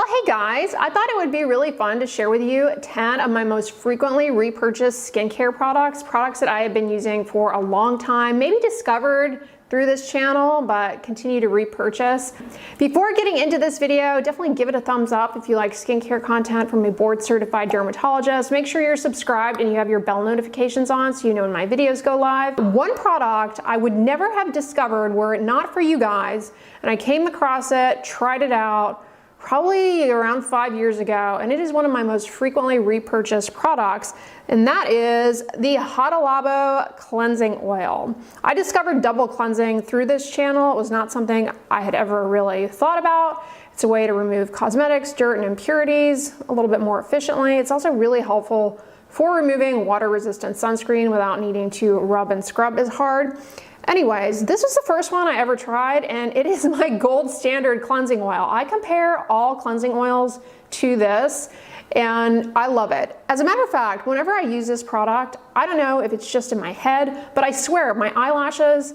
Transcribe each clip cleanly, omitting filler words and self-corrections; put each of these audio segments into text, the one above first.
Hey guys, I thought it would be really fun to share with you 10 of my most frequently repurchased skincare products that I have been using for a long time, maybe discovered through this channel, but continue to repurchase. Before getting into this video, definitely give it a thumbs up if you like skincare content from a board certified dermatologist. Make sure you're subscribed and you have your bell notifications on so you know when my videos go live. One product I would never have discovered were it not for you guys, and I came across it, tried it out, probably around 5 years ago, and it is one of my most frequently repurchased products, and that is the Hada Labo Cleansing Oil. I discovered double cleansing through this channel. It was not something I had ever really thought about. It's a way to remove cosmetics, dirt, and impurities a little bit more efficiently. It's also really helpful for removing water-resistant sunscreen without needing to rub and scrub as hard. Anyways, this was the first one I ever tried, and it is my gold standard cleansing oil. I compare all cleansing oils to this, and I love it. As a matter of fact, whenever I use this product, I don't know if it's just in my head, but I swear my eyelashes,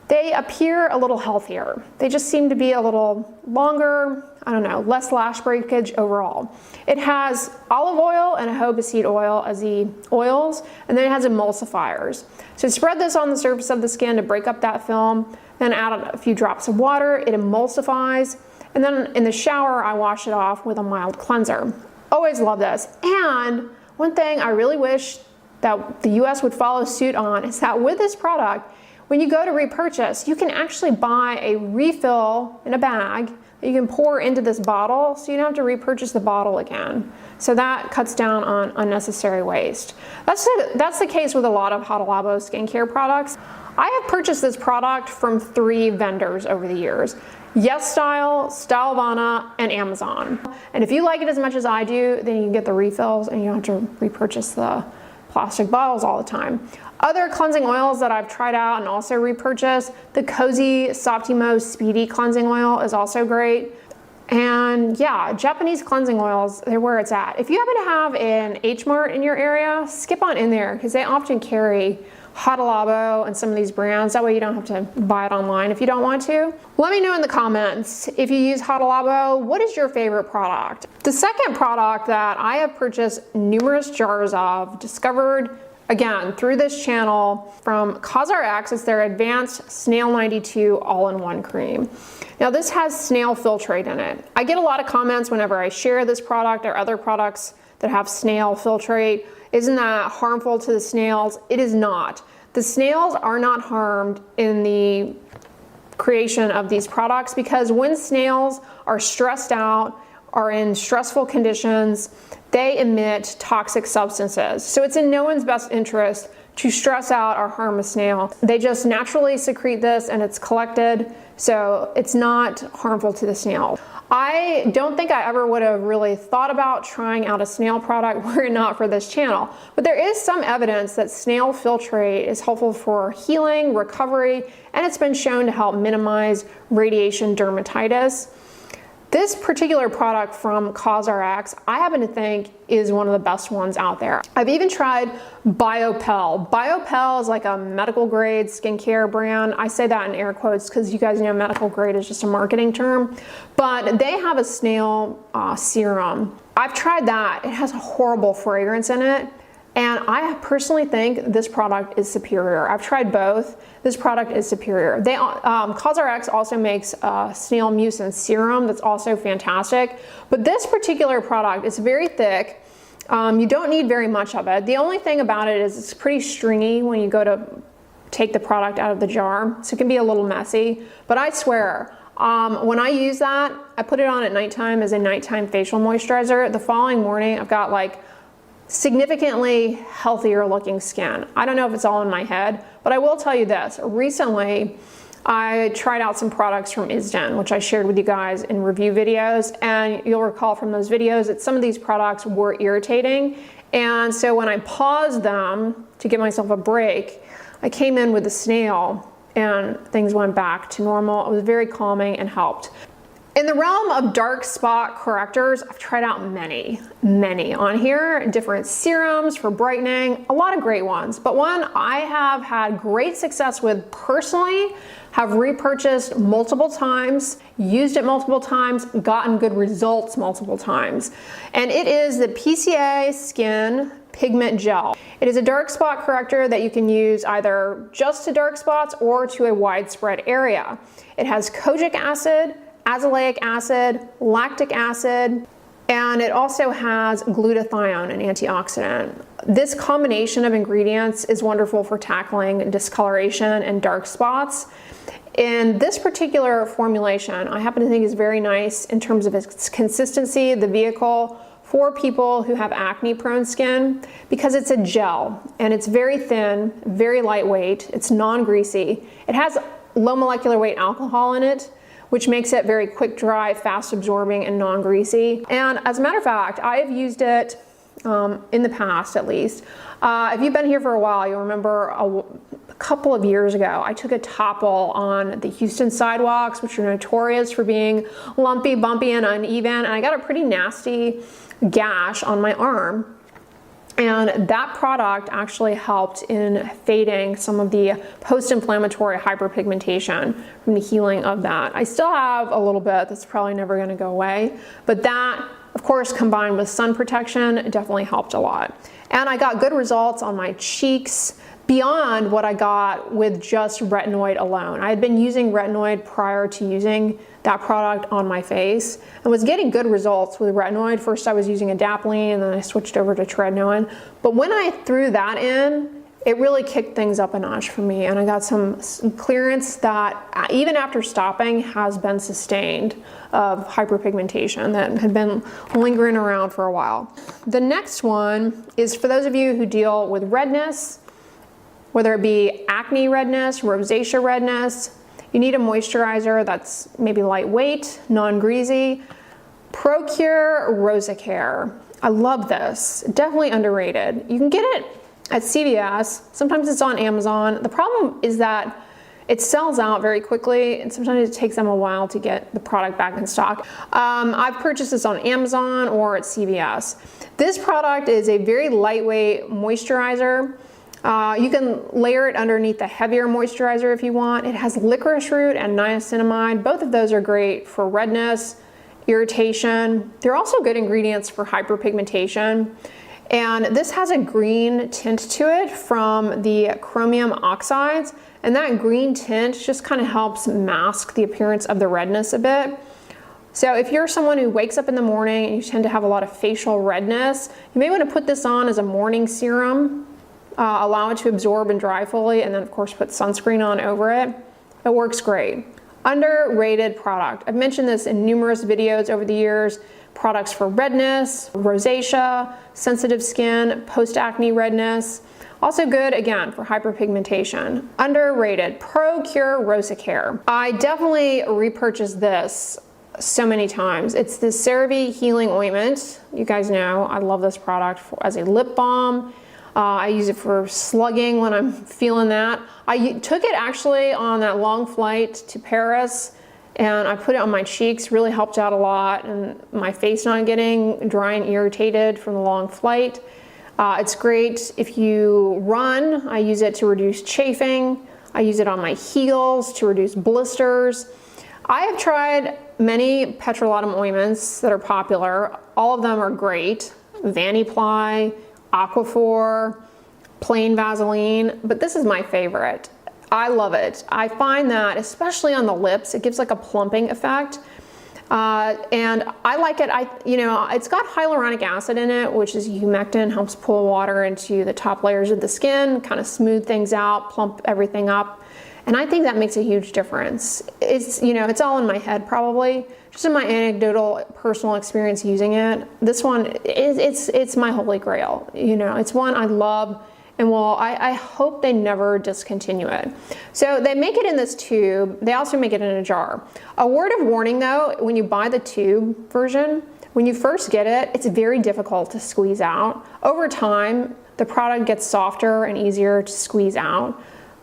they appear a little healthier. They just seem to be a little longer, I don't know, less lash breakage overall. It has olive oil and jojoba seed oil as the oils, and then it has emulsifiers. So spread this on the surface of the skin to break up that film, then add a few drops of water, it emulsifies, and then in the shower I wash it off with a mild cleanser. Always love this. And one thing I really wish that the US would follow suit on is that with this product, when you go to repurchase, you can actually buy a refill in a bag that you can pour into this bottle, so you don't have to repurchase the bottle again. So that cuts down on unnecessary waste. That's the case with a lot of Hada Labo skincare products. I have purchased this product from 3 vendors over the years: Yes Style, Stylevana, and Amazon. And if you like it as much as I do, then you can get the refills and you don't have to repurchase the plastic bottles all the time. Other cleansing oils that I've tried out and also repurchased, the Cozy Soptimo Speedy Cleansing Oil is also great. And yeah, Japanese cleansing oils, they're where it's at. If you happen to have an H-Mart in your area, skip on in there because they often carry Hada Labo and some of these brands. That way you don't have to buy it online if you don't want to. Let me know in the comments if you use Hada Labo, what is your favorite product? The second product that I have purchased numerous jars of, discovered again through this channel from Cosrx, is their Advanced Snail 92 All-in-One Cream. Now this has snail filtrate in it. I get a lot of comments whenever I share this product or other products that have snail filtrate. Isn't that harmful to the snails? It is not. The snails are not harmed in the creation of these products because when snails are stressed out, are in stressful conditions, they emit toxic substances. So it's in no one's best interest to stress out or harm a snail. They just naturally secrete this and it's collected, so it's not harmful to the snail. I don't think I ever would have really thought about trying out a snail product were it not for this channel, but there is some evidence that snail filtrate is helpful for healing, recovery, and it's been shown to help minimize radiation dermatitis. This particular product from Cosrx, I happen to think is one of the best ones out there. I've even tried Biopel. Biopel is like a medical grade skincare brand. I say that in air quotes because you guys know medical grade is just a marketing term, but they have a snail serum. I've tried that. It has a horrible fragrance in it. And I personally think this product is superior. I've tried both. This product is superior. Cosrx also makes a snail mucin serum that's also fantastic. But this particular product is very thick. You don't need very much of it. The only thing about it is it's pretty stringy when you go to take the product out of the jar. So it can be a little messy. But I swear, when I use that, I put it on at nighttime as a nighttime facial moisturizer. The following morning, I've got like significantly healthier looking skin. I don't know if it's all in my head, but I will tell you this. Recently, I tried out some products from Isden, which I shared with you guys in review videos, and you'll recall from those videos that some of these products were irritating. And so when I paused them to give myself a break, I came in with the snail and things went back to normal. It was very calming and helped. In the realm of dark spot correctors, I've tried out many on here, different serums for brightening, a lot of great ones. But one I have had great success with personally, have repurchased multiple times, used it multiple times, gotten good results multiple times. And it is the PCA Skin Pigment Gel. It is a dark spot corrector that you can use either just to dark spots or to a widespread area. It has kojic acid, azelaic acid, lactic acid, and it also has glutathione, an antioxidant. This combination of ingredients is wonderful for tackling discoloration and dark spots. And this particular formulation, I happen to think is very nice in terms of its consistency, the vehicle for people who have acne-prone skin, because it's a gel and it's very thin, very lightweight, it's non-greasy. It has low molecular weight alcohol in it, which makes it very quick dry, fast absorbing, and non-greasy. And as a matter of fact, I have used it in the past at least. If you've been here for a while, you'll remember a couple of years ago, I took a topple on the Houston sidewalks, which are notorious for being lumpy, bumpy, and uneven, and I got a pretty nasty gash on my arm. And that product actually helped in fading some of the post-inflammatory hyperpigmentation from the healing of that. I still have a little bit that's probably never going to go away, but that, of course, combined with sun protection, definitely helped a lot. And I got good results on my cheeks beyond what I got with just retinoid alone. I had been using retinoid prior to using that product on my face and was getting good results with retinoid. First I was using adapalene and then I switched over to tretinoin. But when I threw that in, it really kicked things up a notch for me, and I got some clearance that even after stopping has been sustained of hyperpigmentation that had been lingering around for a while. The next one is for those of you who deal with redness, whether it be acne redness, rosacea redness. You need a moisturizer that's maybe lightweight, non-greasy. Procure Rosacare. I love this. Definitely underrated. You can get it at CVS. Sometimes it's on Amazon. The problem is that it sells out very quickly, and sometimes it takes them a while to get the product back in stock. I've purchased this on Amazon or at CVS. This product is a very lightweight moisturizer. You can layer it underneath the heavier moisturizer if you want. It has licorice root and niacinamide. Both of those are great for redness, irritation. They're also good ingredients for hyperpigmentation. And this has a green tint to it from the chromium oxides. And that green tint just kind of helps mask the appearance of the redness a bit. So if you're someone who wakes up in the morning and you tend to have a lot of facial redness, you may want to put this on as a morning serum. Allow it to absorb and dry fully, and then of course put sunscreen on over it. It works great. Underrated product. I've mentioned this in numerous videos over the years. Products for redness, rosacea, sensitive skin, post-acne redness. Also good, again, for hyperpigmentation. Underrated. Procure Rosacare. I definitely repurchased this so many times. It's the CeraVe Healing Ointment. You guys know I love this product as a lip balm. I use it for slugging when I'm feeling that. I took it actually on that long flight to Paris, and I put it on my cheeks. Really helped out a lot, and my face not getting dry and irritated from the long flight. It's great if you run. I use it to reduce chafing. I use it on my heels to reduce blisters. I have tried many petrolatum ointments that are popular. All of them are great. Vanicream, Aquaphor, plain Vaseline, but this is my favorite. I love it. I find that, especially on the lips, it gives like a plumping effect. And I like it. It's got hyaluronic acid in it, which is humectant, helps pull water into the top layers of the skin, kind of smooth things out, plump everything up. And I think that makes a huge difference. It's all in my head probably. Just in my anecdotal personal experience using it, this one, it's my holy grail. It's one I love, and I hope they never discontinue it. So they make it in this tube. They also make it in a jar. A word of warning though, when you buy the tube version, when you first get it, it's very difficult to squeeze out. Over time, the product gets softer and easier to squeeze out.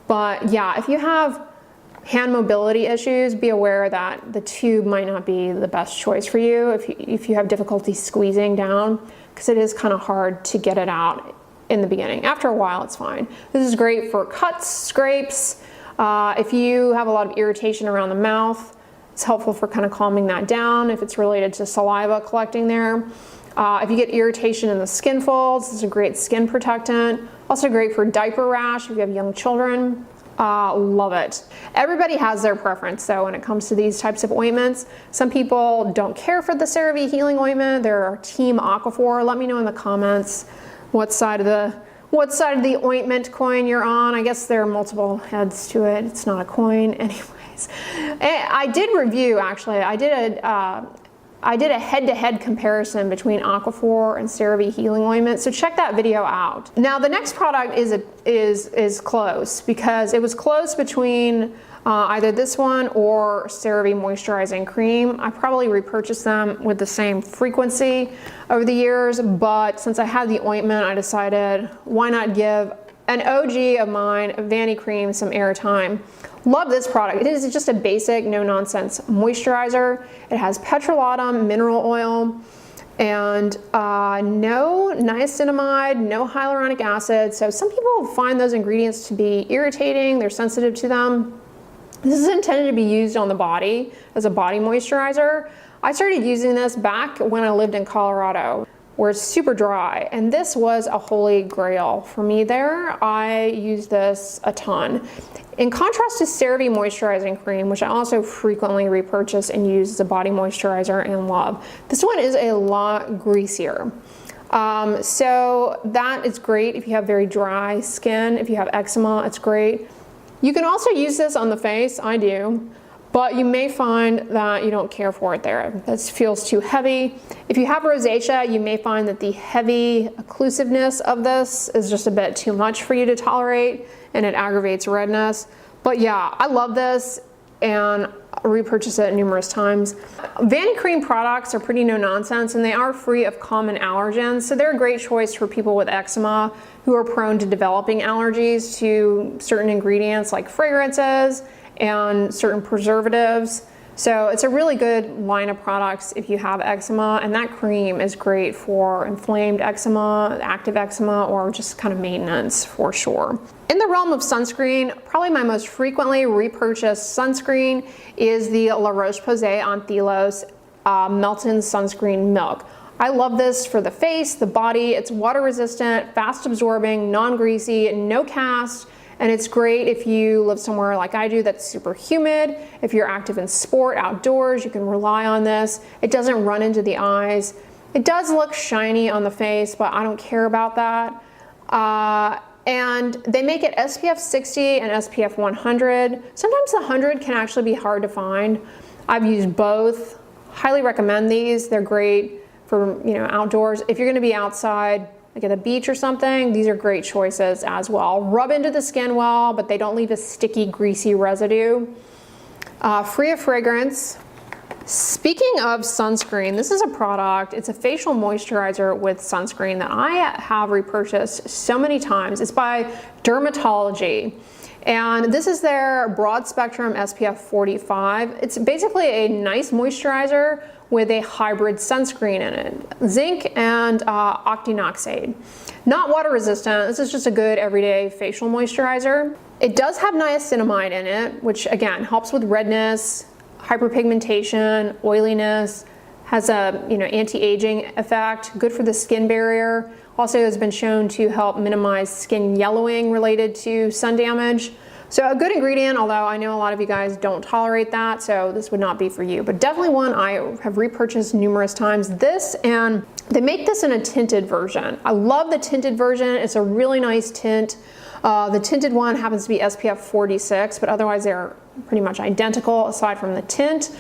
But yeah, if you have hand mobility issues, be aware that the tube might not be the best choice for you if you have difficulty squeezing down, because it is kind of hard to get it out in the beginning. After a while, it's fine. This is great for cuts, scrapes. If you have a lot of irritation around the mouth, it's helpful for kind of calming that down if it's related to saliva collecting there. If you get irritation in the skin folds, this is a great skin protectant. Also great for diaper rash if you have young children. Love it. Everybody has their preference though when it comes to these types of ointments. Some people don't care for the CeraVe healing ointment. They're team Aquaphor. Let me know in the comments what side of the ointment coin you're on. I guess there are multiple heads to it. It's not a coin. Anyways, I did review, actually. I did a head-to-head comparison between Aquaphor and CeraVe healing ointment, so check that video out. Now the next product is close, because it was close between either this one or CeraVe moisturizing cream. I probably repurchased them with the same frequency over the years, but since I had the ointment, I decided why not give an OG of mine, Vanicream, some airtime. Love this product. It is just a basic, no-nonsense moisturizer. It has petrolatum mineral oil and no niacinamide, no hyaluronic acid. So some people find those ingredients to be irritating. They're sensitive to them. This is intended to be used on the body as a body moisturizer. I started using this back when I lived in Colorado, where it's super dry, and this was a holy grail for me there. I use this a ton. In contrast to CeraVe moisturizing cream, which I also frequently repurchase and use as a body moisturizer and love, this one is a lot greasier. So that is great if you have very dry skin. If you have eczema, it's great. You can also use this on the face, I do, but you may find that you don't care for it there. This feels too heavy. If you have rosacea, you may find that the heavy occlusiveness of this is just a bit too much for you to tolerate, and it aggravates redness. But yeah, I love this and repurchase it numerous times. Vanicream products are pretty no nonsense, and they are free of common allergens, so they're a great choice for people with eczema who are prone to developing allergies to certain ingredients like fragrances and certain preservatives. So it's a really good line of products if you have eczema, and that cream is great for inflamed eczema, active eczema, or just kind of maintenance for sure. In the realm of sunscreen, probably my most frequently repurchased sunscreen is the La Roche Posay Melton Sunscreen Milk. I love this for the face, the body. It's water resistant, fast absorbing, non-greasy, no cast. And it's great if you live somewhere like I do that's super humid. If you're active in sport, outdoors, you can rely on this. It doesn't run into the eyes. It does look shiny on the face, but I don't care about that. And they make it SPF 60 and SPF 100. Sometimes the 100 can actually be hard to find. I've used both. Highly recommend these. They're great for, outdoors. If you're gonna be outside, like at the beach or something, these are great choices as well. Rub into the skin well, but they don't leave a sticky, greasy residue. Free of fragrance. Speaking of sunscreen, this is a product, it's a facial moisturizer with sunscreen that I have repurchased so many times. It's by Dermatology. And this is their broad spectrum SPF 45. It's basically a nice moisturizer with a hybrid sunscreen in it, zinc and octinoxate. Not water resistant, this is just a good everyday facial moisturizer. It does have niacinamide in it, which again helps with redness, hyperpigmentation, oiliness, has a anti-aging effect, good for the skin barrier. Also has been shown to help minimize skin yellowing related to sun damage. So a good ingredient, although I know a lot of you guys don't tolerate that, so this would not be for you, but definitely one I have repurchased numerous times. This, and they make this in a tinted version. I love the tinted version. It's a really nice tint. The tinted one happens to be SPF 46, but otherwise they're pretty much identical aside from the tint.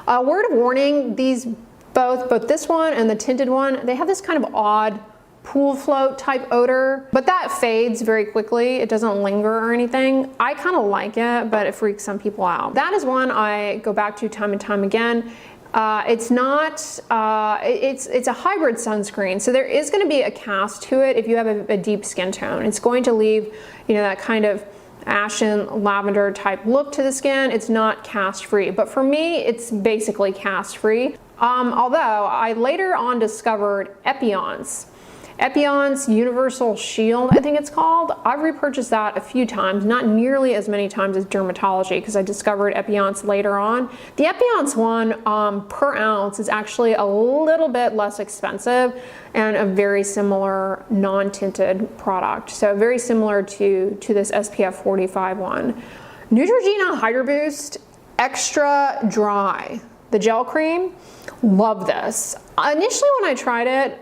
Word of warning, these both this one and the tinted one, they have this kind of odd pool float type odor, but that fades very quickly. It doesn't linger or anything. I kind of like it, but it freaks some people out. That is one I go back to time and time again. It's a hybrid sunscreen, so there is going to be a cast to it if you have a deep skin tone. It's going to leave, that kind of ashen lavender type look to the skin. It's not cast free, but for me, it's basically cast free. Although I later on discovered Epion's Universal Shield, I think it's called. I've repurchased that a few times, not nearly as many times as Dermatology, because I discovered Epion's later on. The Epion's one per ounce is actually a little bit less expensive and a very similar non-tinted product. So very similar to this SPF 45 one. Neutrogena Hydro Boost Extra Dry, the gel cream. Love this. Initially when I tried it,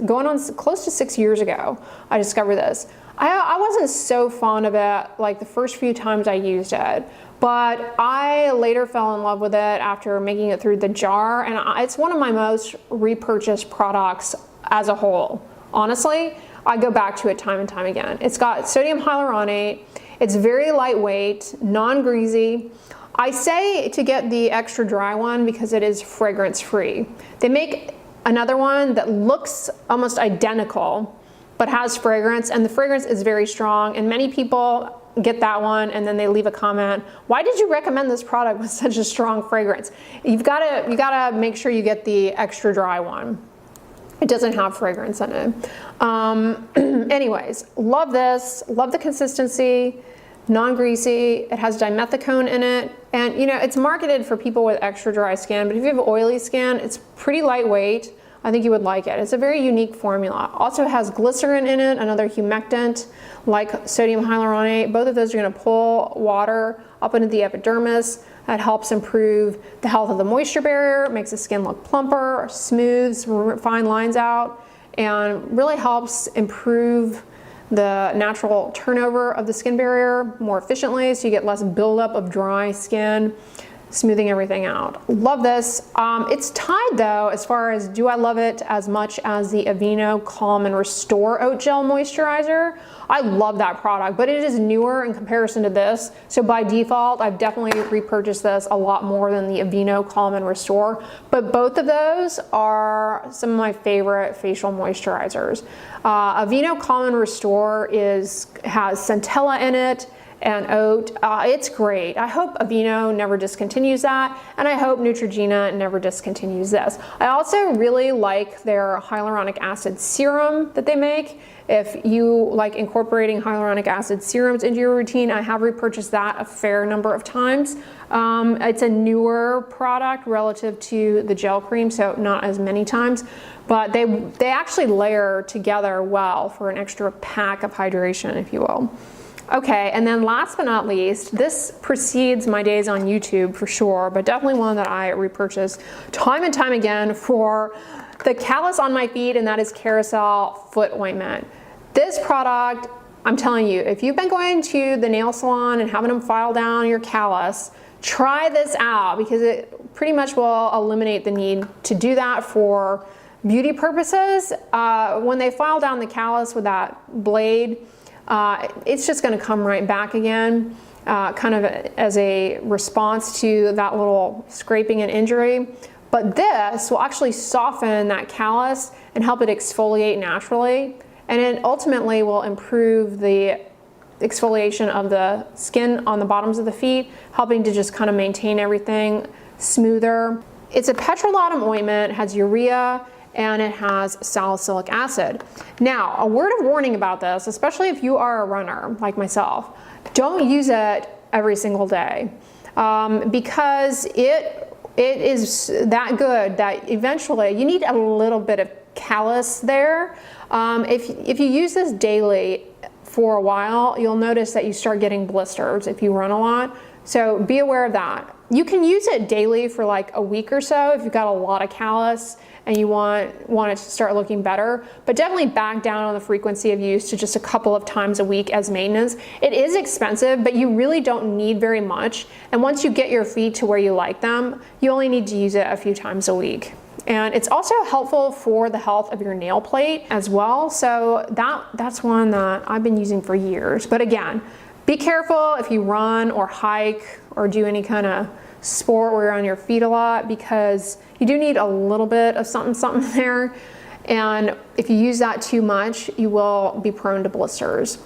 going on close to 6 years ago, I discovered this. I wasn't so fond of it like the first few times I used it, but I later fell in love with it after making it through the jar, and it's one of my most repurchased products as a whole. Honestly, I go back to it time and time again. It's got sodium hyaluronate, it's very lightweight, non-greasy. I say to get the extra dry one because it is fragrance free. They make another one that looks almost identical but has fragrance, and the fragrance is very strong, and many people get that one and then they leave a comment, why did you recommend this product with such a strong fragrance? You gotta make sure you get the extra dry one. It doesn't have fragrance in it. Anyways, love this, love the consistency, non-greasy, it has dimethicone in it, and you know, it's marketed for people with extra dry skin, but if you have oily skin, it's pretty lightweight. I think you would like it. It's a very unique formula. Also has glycerin in it, another humectant like sodium hyaluronate. Both of those are going to pull water up into the epidermis. That helps improve the health of the moisture barrier, makes the skin look plumper, smooths fine lines out, and really helps improve the natural turnover of the skin barrier more efficiently, so you get less buildup of dry skin, smoothing everything out. Love this. It's tied though, as far as do I love it as much as the Aveeno Calm and Restore Oat Gel Moisturizer. I love that product, but it is newer in comparison to this. So by default, I've definitely repurchased this a lot more than the Aveeno Calm and Restore. But both of those are some of my favorite facial moisturizers. Aveeno Calm and Restore has centella in it and oat. It's great. I hope Aveeno never discontinues that, and I hope Neutrogena never discontinues this. I also really like their hyaluronic acid serum that they make. If you like incorporating hyaluronic acid serums into your routine, I have repurchased that a fair number of times. It's a newer product relative to the gel cream, so not as many times, but they actually layer together well for an extra pack of hydration, if you will. Okay, and then last but not least, this precedes my days on YouTube for sure, but definitely one that I repurchase time and time again for the callus on my feet, and that is Kerasal foot ointment. This product, I'm telling you, if you've been going to the nail salon and having them file down your callus, try this out because it pretty much will eliminate the need to do that for beauty purposes. When they file down the callus with that blade, it's just going to come right back again, kind of as a response to that little scraping and injury. But this will actually soften that callus and help it exfoliate naturally. And it ultimately will improve the exfoliation of the skin on the bottoms of the feet, helping to just kind of maintain everything smoother. It's a petrolatum ointment, has urea, and it has salicylic acid. Now, a word of warning about this, especially if you are a runner like myself, don't use it every single day because it is that good that eventually you need a little bit of callus there. If you use this daily for a while, you'll notice that you start getting blisters if you run a lot. So be aware of that. You can use it daily for like a week or so if you've got a lot of callus and you want it to start looking better, but definitely back down on the frequency of use to just a couple of times a week as maintenance. It is expensive, but you really don't need very much. And once you get your feet to where you like them, you only need to use it a few times a week. And it's also helpful for the health of your nail plate as well. So that's one that I've been using for years. But again, be careful if you run or hike or do any kind of sport where you're on your feet a lot, because you do need a little bit of something there. And if you use that too much, you will be prone to blisters.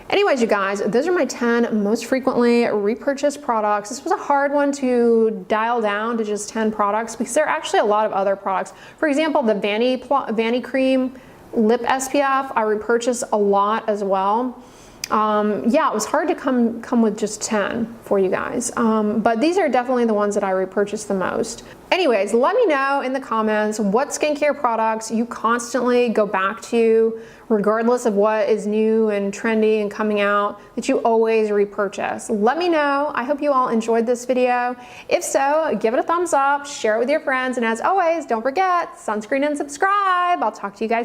Anyways, you guys, those are my 10 most frequently repurchased products. This was a hard one to dial down to just 10 products because there are actually a lot of other products. For example, the Vanicream Lip SPF, I repurchased a lot as well. Yeah, it was hard to come with just 10 for you guys, but these are definitely the ones that I repurchased the most. Anyways, let me know in the comments what skincare products you constantly go back to, regardless of what is new and trendy and coming out, that you always repurchase. Let me know. I hope you all enjoyed this video. If so, give it a thumbs up, share it with your friends, and as always, don't forget, sunscreen and subscribe. I'll talk to you guys soon.